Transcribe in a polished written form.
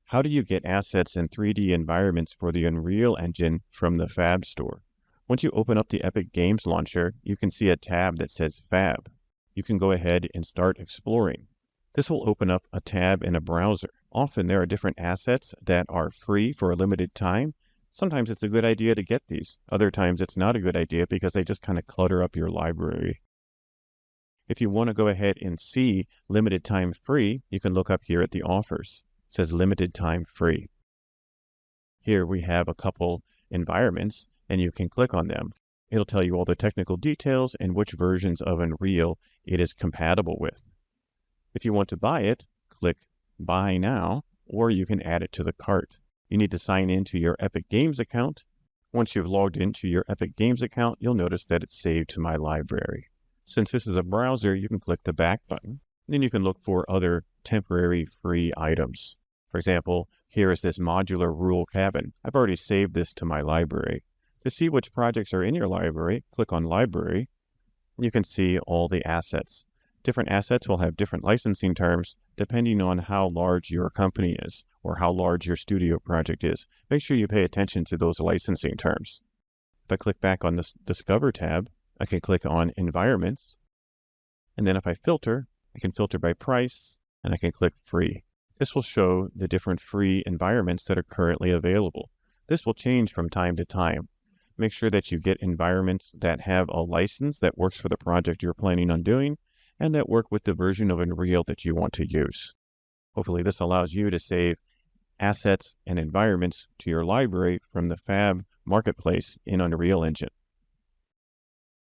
How do you get assets and 3D environments for the Unreal Engine from the Fab store? Once you open up the Epic Games Launcher, you can see a tab that says Fab. You can go ahead and start exploring. This will open up a tab in a browser. Often there are different assets that are free for a limited time. Sometimes it's a good idea to get these. Other times it's not a good idea because they just kind of clutter up your library. If you want to go ahead and see limited time free, you can look up here at the offers. It says limited time free. Here we have a couple environments and you can click on them. It'll tell you all the technical details and which versions of Unreal it is compatible with. If you want to buy it, click Buy Now, or you can add it to the cart. You need to sign into your Epic Games account. Once you've logged into your Epic Games account, you'll notice that it's saved to my library. Since this is a browser, you can click the back button. Then you can look for other temporary free items. For example, here is this modular rule cabin. I've already saved this to my library. To see which projects are in your library, click on Library. You can see all the assets. Different assets will have different licensing terms depending on how large your company is or how large your studio project is. Make sure you pay attention to those licensing terms. If I click back on this Discover tab, I can click on Environments. And then if I filter, I can filter by price and I can click Free. This will show the different free environments that are currently available. This will change from time to time. Make sure that you get environments that have a license that works for the project you're planning on doing and that work with the version of Unreal that you want to use. Hopefully this allows you to save assets and environments to your library from the Fab marketplace in Unreal Engine.